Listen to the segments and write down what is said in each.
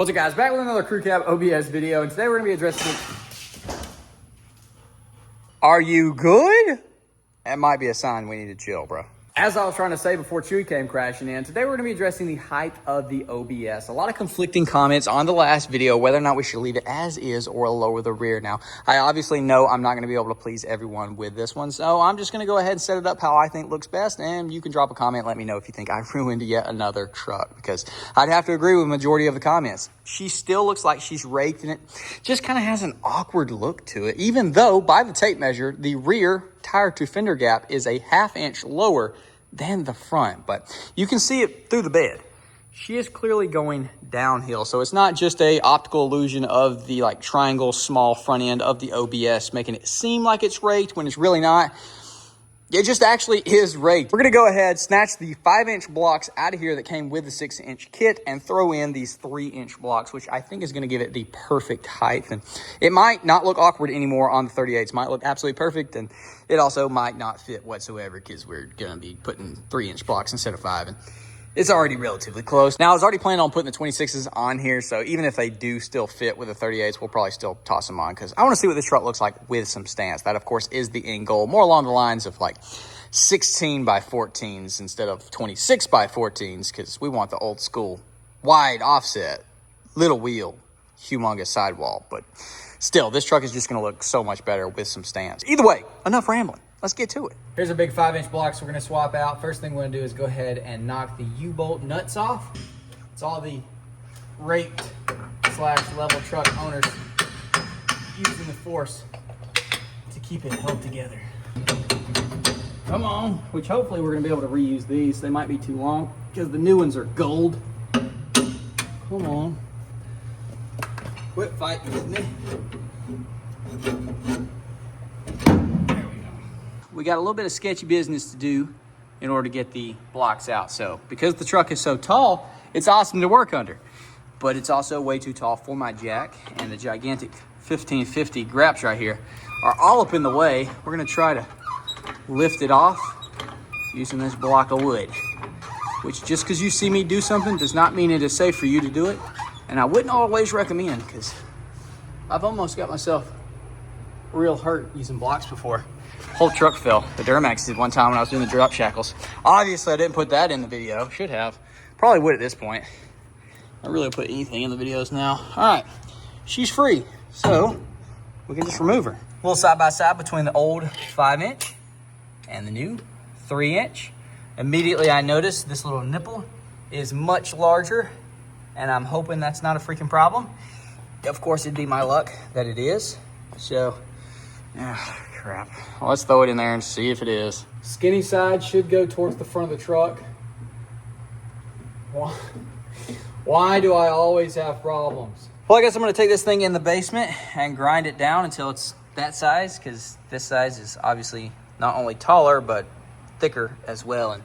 What's up, guys? Back with another Crew Cab OBS video, and today we're going to be addressing... Are you good? That might be a sign we need to chill, bro. As I was trying to say before Chewy came crashing in, today we're going to be addressing the height of the OBS. A lot of conflicting comments on the last video, whether or not we should leave it as is or lower the rear. Now, I obviously know I'm not going to be able to please everyone with this one, so I'm just going to go ahead and set it up how I think looks best, and you can drop a comment, let me know if you think I ruined yet another truck, because I'd have to agree with the majority of the comments. She still looks like she's raked, and it just kind of has an awkward look to it, even though, by the tape measure, the rear tire to fender gap is a ½ inch lower than the front, but you can see it through the bed. She is clearly going downhill, so it's not just a optical illusion of the like triangle small front end of the OBS making it seem like it's raked when it's really not. It just actually is raked. We're gonna go ahead, snatch the 5-inch blocks out of here that came with the 6-inch kit and throw in these 3-inch blocks, which I think is gonna give it the perfect height. And it might not look awkward anymore on the 38s. Might look absolutely perfect, and it also might not fit whatsoever because we're gonna be putting 3-inch blocks instead of 5. And it's already relatively close. Now, I was already planning on putting the 26s on here, so even if they do still fit with the 38s, we'll probably still toss them on because I want to see what this truck looks like with some stance. That, of course, is the end goal. More along the lines of like 16 by 14s instead of 26 by 14s because we want the old school wide offset, little wheel, humongous sidewall. But still, this truck is just going to look so much better with some stance. Either way, enough rambling. Let's get to it. Here's our big 5-inch blocks we're gonna swap out. First thing we're gonna do is go ahead and knock the U-bolt nuts off. It's all the raked / level truck owners using the force to keep it held together. Come on, which hopefully we're gonna be able to reuse these. They might be too long because the new ones are gold. Come on. Quit fighting with me. We got a little bit of sketchy business to do in order to get the blocks out. So because the truck is so tall, it's awesome to work under, but it's also way too tall for my jack, and the gigantic 1550 graps right here are all up in the way. We're gonna try to lift it off using this block of wood, which just because you see me do something does not mean it is safe for you to do it. And I wouldn't always recommend, because I've almost got myself real hurt using blocks before. Whole truck fell. The Duramax did one time when I was doing the drop shackles. Obviously, I didn't put that in the video. Should have. Probably would at this point. I really put anything in the videos now. All right. She's free. So, we can just remove her. A little side-by-side between the old 5-inch and the new 3-inch. Immediately, I noticed this little nipple is much larger, and I'm hoping that's not a freaking problem. Of course, it'd be my luck that it is. So, crap. Well, let's throw it in there and see if it is. Skinny side should go towards the front of the truck. Why do I always have problems? Well, I guess I'm going to take this thing in the basement and grind it down until it's that size, because this size is obviously not only taller, but thicker as well. And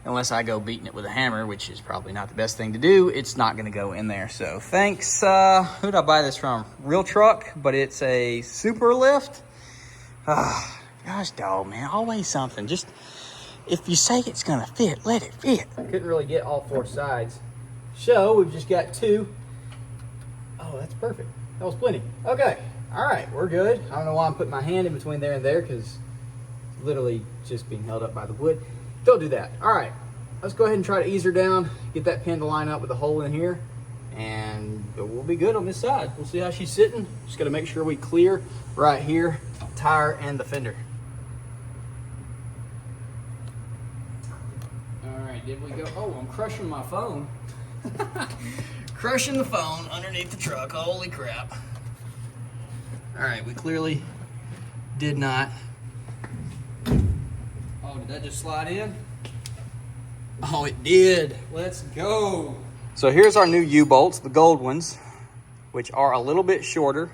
unless I go beating it with a hammer, which is probably not the best thing to do, it's not going to go in there. So thanks. Who did I buy this from? Real Truck, but it's a super lift. Gosh, dog, man, always something. Just, if you say it's gonna fit, let it fit. I couldn't really get all 4 sides. So, we've just got 2. Oh, that's perfect. That was plenty. Okay, all right, we're good. I don't know why I'm putting my hand in between there and there, because it's literally just being held up by the wood. Don't do that. All right, let's go ahead and try to ease her down, get that pin to line up with the hole in here, and we'll be good on this side. We'll see how she's sitting. Just gotta make sure we clear right here, tire and the fender. All right, did we go? Oh, I'm crushing my phone. Crushing the phone underneath the truck. Holy crap. All right, we clearly did not. Oh, did that just slide in? Oh, it did. Let's go. So here's our new U-bolts, the gold ones, which are a little bit shorter,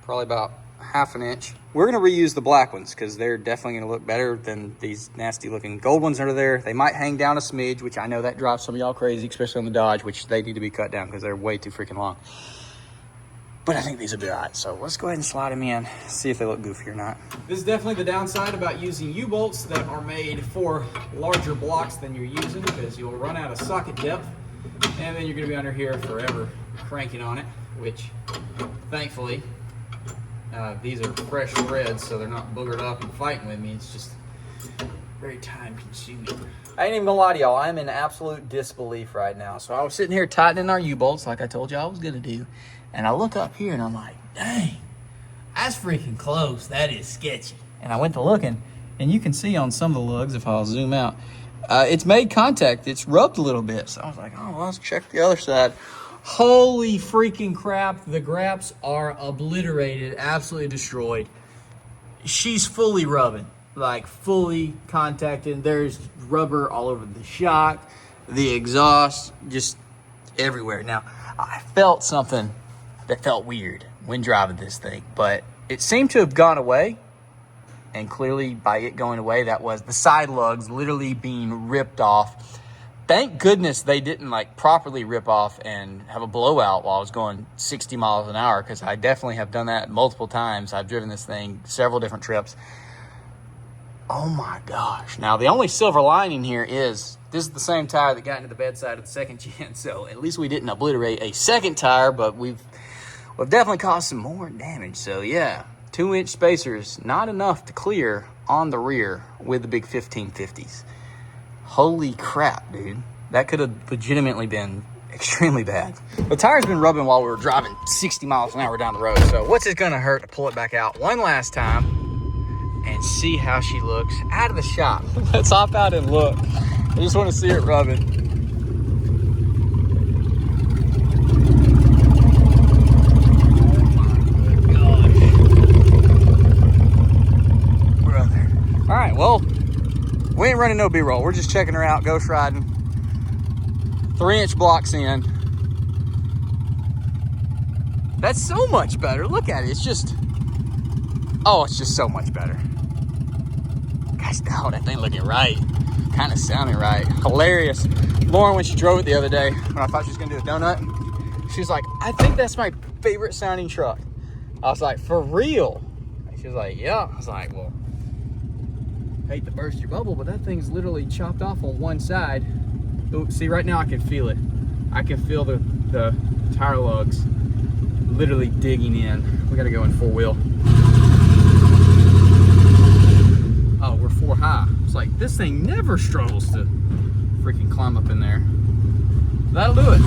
probably about ½ an inch. We're gonna reuse the black ones because they're definitely gonna look better than these nasty looking gold ones under there. They might hang down a smidge, which I know that drives some of y'all crazy, especially on the Dodge, which they need to be cut down because they're way too freaking long. But I think these will be all right. So let's go ahead and slide them in, see if they look goofy or not. This is definitely the downside about using U-bolts that are made for larger blocks than you're using, because you'll run out of socket depth, and then you're gonna be under here forever cranking on it, which thankfully these are fresh threads, so they're not boogered up and fighting with me. It's just very time consuming. I ain't even gonna lie to y'all, I'm in absolute disbelief right now. So I was sitting here tightening our U-bolts like I told you I was gonna do, and I look up here and I'm like, dang, that's freaking close. That is sketchy. And I went to looking, and you can see on some of the lugs, if I'll zoom out, it's made contact. It's rubbed a little bit. So I was like, oh, well, let's check the other side. Holy freaking crap. The graps are obliterated, absolutely destroyed. She's fully rubbing, like fully contacted. There's rubber all over the shock, the exhaust, just everywhere. Now, I felt something that felt weird when driving this thing, but it seemed to have gone away. And clearly by it going away, that was the side lugs literally being ripped off. Thank goodness they didn't like properly rip off and have a blowout while I was going 60 miles an hour, because I definitely have done that multiple times. I've driven this thing several different trips. Oh my gosh. Now the only silver lining here is this is the same tire that got into the bedside of the second gen. So at least we didn't obliterate a second tire, but we've definitely caused some more damage. So yeah. 2-inch spacers, not enough to clear on the rear with the big 1550s. Holy crap, dude. That could have legitimately been extremely bad. The tire's been rubbing while we were driving 60 miles an hour down the road. So what's it gonna hurt to pull it back out one last time and see how she looks out of the shop? Let's hop out and look. I just want to see it rubbing. All right, well, we ain't running no B-roll. We're just checking her out, ghost riding. 3-inch blocks in. That's so much better. Look at it. It's just, oh, it's just so much better. Gosh, oh, that thing looking right. Kind of sounding right. Hilarious. Lauren, when she drove it the other day, when I thought she was going to do a donut, she was like, I think that's my favorite sounding truck. I was like, for real? And she was like, yeah. I was like, well, hate to burst your bubble, but that thing's literally chopped off on one side. Ooh, see, right now I can feel it. I can feel the tire lugs literally digging in. We gotta go in 4-wheel. Oh, we're 4 high. It's like this thing never struggles to freaking climb up in there. That'll do it.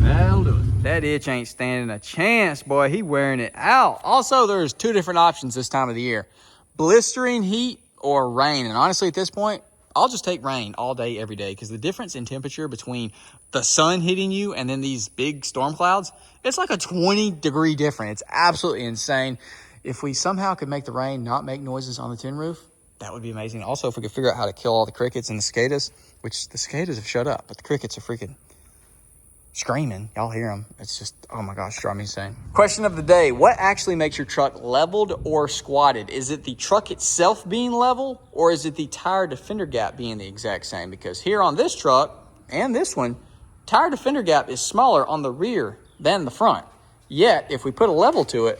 That'll do it. That itch ain't standing a chance, boy. He wearing it out. Also, there's 2 different options this time of the year: blistering heat or rain. And honestly, at this point, I'll just take rain all day, every day, because the difference in temperature between the sun hitting you and then these big storm clouds, it's like a 20-degree difference. It's absolutely insane. If we somehow could make the rain not make noises on the tin roof, that would be amazing. Also, if we could figure out how to kill all the crickets and the cicadas, which the cicadas have shut up, but the crickets are freaking screaming. Y'all hear them. It's just, oh my gosh, drive me insane. Question of the day: what actually makes your truck leveled or squatted? Is it the truck itself being level, or is it the tire defender gap being the exact same? Because here on this truck and this one, tire defender gap is smaller on the rear than the front. Yet, if we put a level to it,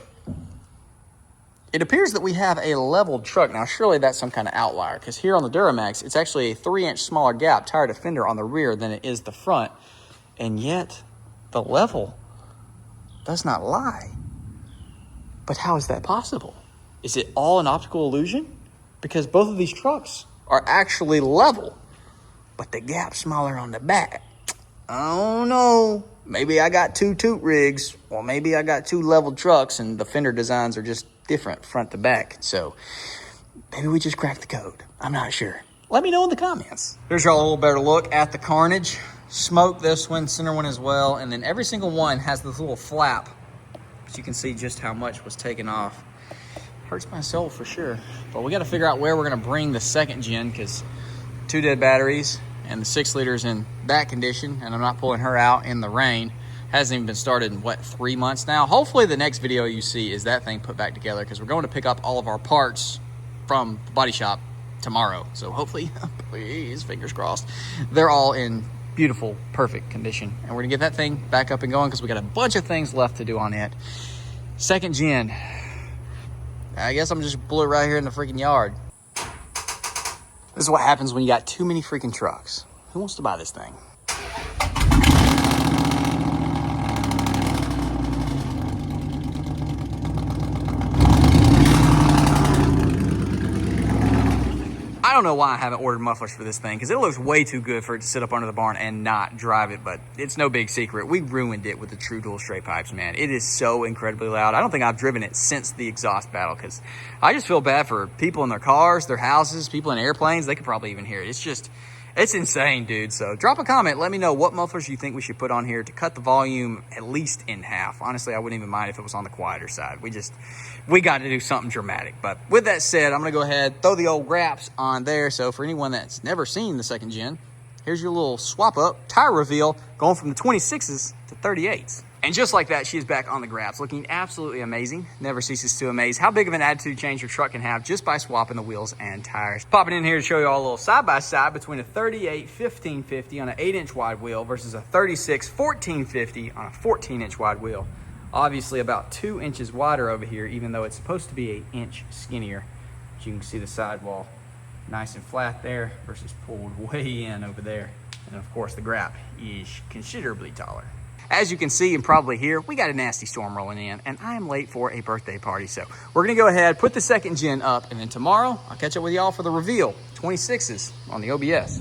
it appears that we have a leveled truck. Now, surely that's some kind of outlier, because here on the Duramax, it's actually a 3-inch smaller gap tire defender on the rear than it is the front. And yet, the level does not lie. But how is that possible? Is it all an optical illusion? Because both of these trucks are actually level, but the gap's smaller on the back. I don't know. Maybe I got 2 toot rigs, or maybe I got 2 leveled trucks and the fender designs are just different front to back. So maybe we just cracked the code. I'm not sure. Let me know in the comments. Here's y'all a little better look at the carnage. Smoke this one, center one as well, and then every single one has this little flap, so you can see just how much was taken off. Hurts my soul for sure. But we got to figure out where we're going to bring the second gen, because 2 dead batteries and the 6 liters in that condition, and I'm not pulling her out in the rain. Hasn't even been started in what, 3 months now. Hopefully the next video you see is that thing put back together, because we're going to pick up all of our parts from the body shop tomorrow. So hopefully, please, fingers crossed, they're all in beautiful, perfect condition. And we're gonna get that thing back up and going, because we got a bunch of things left to do on it. Second gen. I guess I'm just pull it right here in the freaking yard. This is what happens when you got too many freaking trucks. Who wants to buy this thing? don't know why I haven't ordered mufflers for this thing, because it looks way too good for it to sit up under the barn and not drive it, but it's no big secret. We ruined it with the true dual straight pipes, man. It is so incredibly loud. I don't think I've driven it since the exhaust battle, because I just feel bad for people in their cars, their houses, people in airplanes. They could probably even hear it. It's insane, dude. So drop a comment. Let me know what mufflers you think we should put on here to cut the volume at least in half. Honestly, I wouldn't even mind if it was on the quieter side. We got to do something dramatic. But with that said, I'm going to go ahead, throw the old graps on there. So for anyone that's never seen the second gen, here's your little swap up tire reveal going from the 26s to 38s. And just like that, she is back on the graps, looking absolutely amazing. Never ceases to amaze how big of an attitude change your truck can have just by swapping the wheels and tires. Popping in here to show you all a little side-by-side between a 38 1550 on an 8-inch wide wheel versus a 36 1450 on a 14-inch wide wheel. Obviously about 2 inches wider over here, even though it's supposed to be an inch skinnier. As you can see the sidewall nice and flat there versus pulled way in over there. And of course the grap is considerably taller. As you can see and probably hear, we got a nasty storm rolling in, and I am late for a birthday party. So we're gonna go ahead, put the second gen up, and then tomorrow I'll catch up with y'all for the reveal, 26s on the OBS.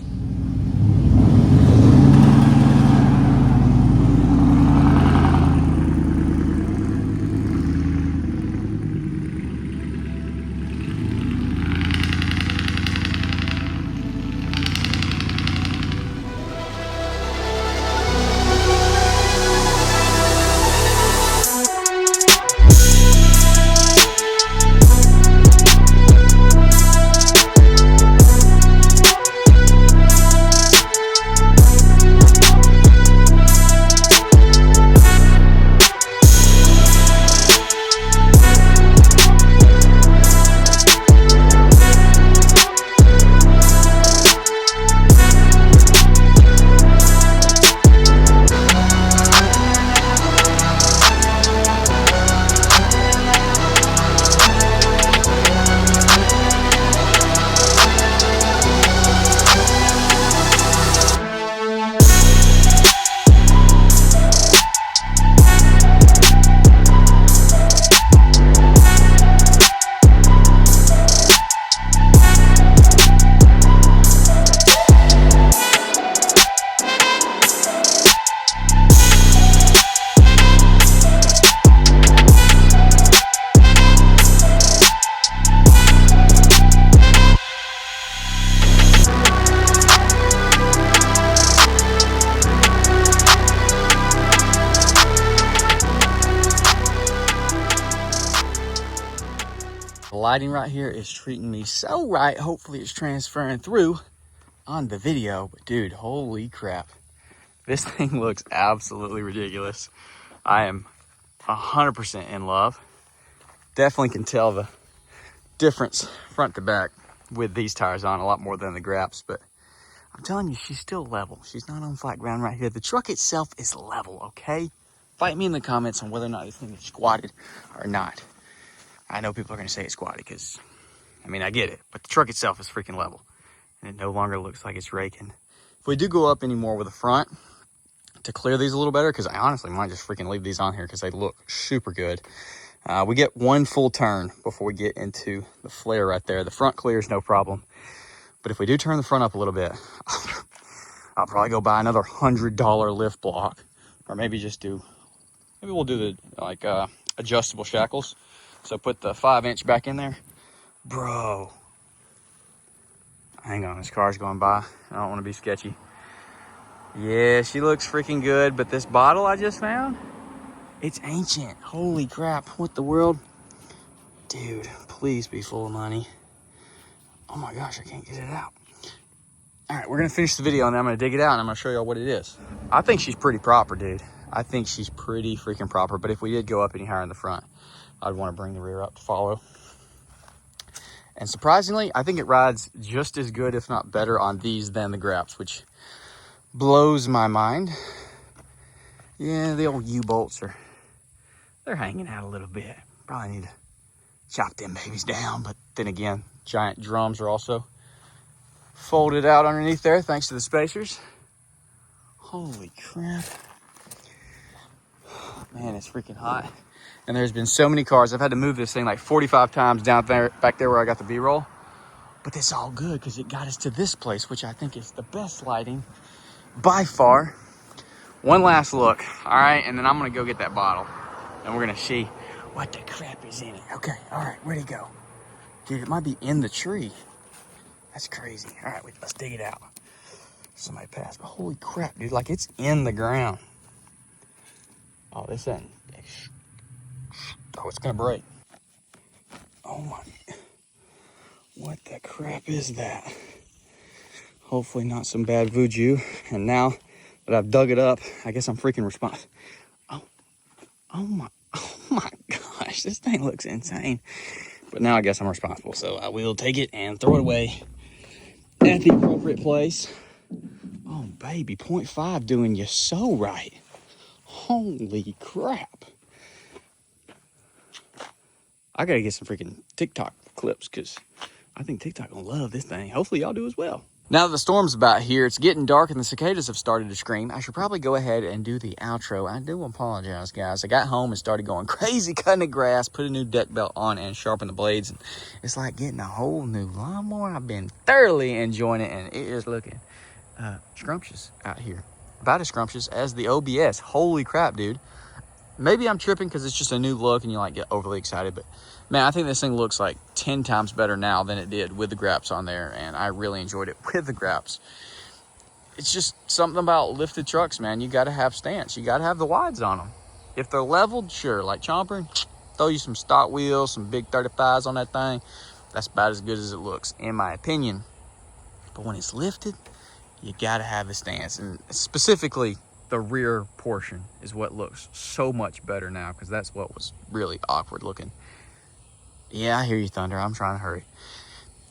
The lighting right here is treating me so right. Hopefully it's transferring through on the video. But dude, holy crap. This thing looks absolutely ridiculous. I am 100% in love. Definitely can tell the difference front to back with these tires on, a lot more than the graps. But I'm telling you, she's still level. She's not on flat ground right here. The truck itself is level, okay? Fight me in the comments on whether or not this thing is squatted or not. I know people are going to say it's squatted because, I mean, I get it. But the truck itself is freaking level. And it no longer looks like it's raking. If we do go up any more with the front to clear these a little better, because I honestly might just freaking leave these on here because they look super good. We get one full turn before we get into the flare right there. The front clears, no problem. But if we do turn the front up a little bit, I'll probably go buy another $100 lift block. Or maybe just do, maybe we'll do the adjustable shackles. So put the 5-inch back in there. Bro. Hang on, this car's going by. I don't want to be sketchy. Yeah, she looks freaking good, but this bottle I just found, it's ancient. Holy crap, what the world? Dude, please be full of money. Oh my gosh, I can't get it out. All right, we're gonna finish the video and then I'm gonna dig it out and I'm gonna show y'all what it is. I think she's pretty proper, dude. I think she's pretty freaking proper, but if we did go up any higher in the front, I'd want to bring the rear up to follow. And surprisingly, I think it rides just as good, if not better, on these than the graps, which blows my mind. Yeah, the old U-bolts they're hanging out a little bit. Probably need to chop them babies down, but then again, giant drums are also folded out underneath there thanks to the spacers. Holy crap. Man, it's freaking hot. And there's been so many cars. I've had to move this thing like 45 times down there, back there where I got the B-roll. But it's all good because it got us to this place, which I think is the best lighting by far. One last look, all right? And then I'm gonna go get that bottle and we're gonna see what the crap is in it. Okay, all right, where'd it go? Dude, it might be in the tree. That's crazy. All right, let's dig it out. Somebody passed, but holy crap, dude, like it's in the ground. Oh, this ain't, oh, it's gonna break. Oh my, what the crap is that? Hopefully not some bad voodoo. And now that I've dug it up, I guess I'm freaking responsible. Oh my gosh, this thing looks insane. But now I guess I'm responsible, so I will take it and throw it away at the appropriate place. Oh baby, 0.5 doing you so right. Holy crap. I gotta get some freaking TikTok clips because I think TikTok gonna love this thing. Hopefully y'all do as well. Now that the storm's about here, it's getting dark and the cicadas have started to scream. I should probably go ahead and do the outro. I do apologize, guys. I got home and started going crazy cutting the grass, put a new deck belt on and sharpen the blades. And it's like getting a whole new lawnmower. I've been thoroughly enjoying it and it is looking scrumptious out here. About as scrumptious as the OBS. Holy crap, dude. Maybe I'm tripping because it's just a new look and you like get overly excited, but man, I think this thing looks like 10 times better now than it did with the graps on there, and I really enjoyed it with the graps. It's just something about lifted trucks, man. You got to have stance. You got to have the wides on them. If they're leveled, sure, like Chomper, throw you some stock wheels, some big 35s on that thing. That's about as good as it looks, in my opinion. But when it's lifted, you got to have a stance, and specifically the rear portion is what looks so much better now because that's what was really awkward looking. Yeah, I hear you, Thunder. I'm trying to hurry.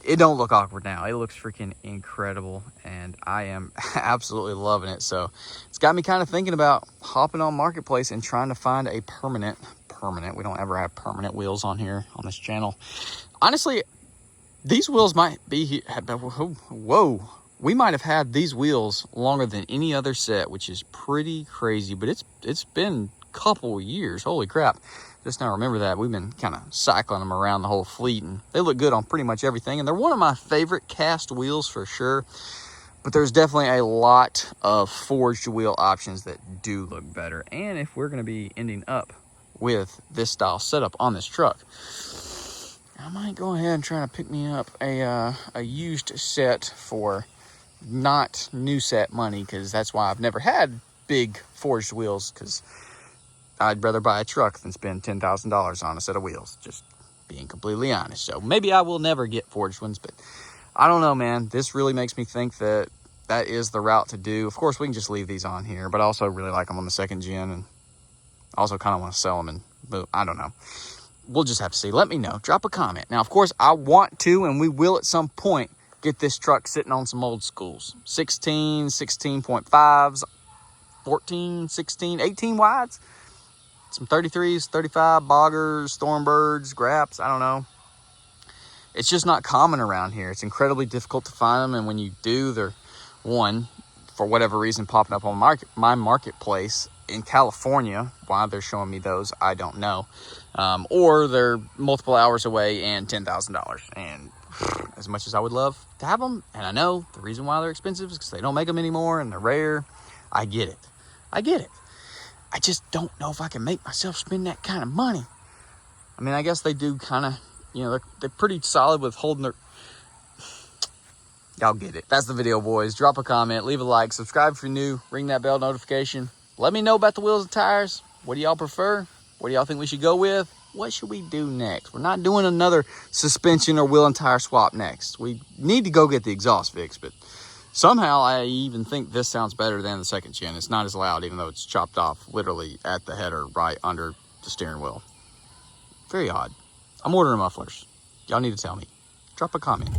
It don't look awkward now. It looks freaking incredible, and I am absolutely loving it. So it's got me kind of thinking about hopping on Marketplace and trying to find a permanent. We don't ever have permanent wheels on here on this channel. Honestly, these wheels might be, whoa. We might have had these wheels longer than any other set, which is pretty crazy, but it's been a couple years. Holy crap. Just now remember that. We've been kind of cycling them around the whole fleet, and they look good on pretty much everything. And they're one of my favorite cast wheels for sure. But there's definitely a lot of forged wheel options that do look better. And if we're going to be ending up with this style setup on this truck, I might go ahead and try to pick me up a used set for not new set money, because that's why I've never had big forged wheels, because I'd rather buy a truck than spend $10,000 on a set of wheels, just being completely honest. So maybe I will never get forged ones, but I don't know, man. This really makes me think that that is the route to do. Of course, we can just leave these on here, but I also really like them on the second gen, and also kind of want to sell them, but I don't know. We'll just have to see. Let me know. Drop a comment. Now, of course, I want to, and we will at some point, get this truck sitting on some old schools. 16, 16.5s, 14, 16, 18 wides. Some 33s, 35, boggers, thornbirds, graps, I don't know. It's just not common around here. It's incredibly difficult to find them, and when you do, they're, one, for whatever reason, popping up on my marketplace in California. Why they're showing me those, I don't know. Or they're multiple hours away and $10,000. And as much as I would love to have them, and I know the reason why they're expensive is because they don't make them anymore and they're rare. I get it. I just don't know if I can make myself spend that kind of money. I mean, I guess they do kind of, you know, they're pretty solid with holding their... Y'all get it. That's the video, boys. Drop a comment, leave a like, subscribe if you're new, ring that bell notification. Let me know about the wheels and tires. What do y'all prefer? What do y'all think we should go with? What should we do next? We're not doing another suspension or wheel and tire swap next. We need to go get the exhaust fixed, but somehow I even think this sounds better than the second gen. It's not as loud, even though it's chopped off literally at the header right under the steering wheel. Very odd. I'm ordering mufflers. Y'all need to tell me. Drop a comment.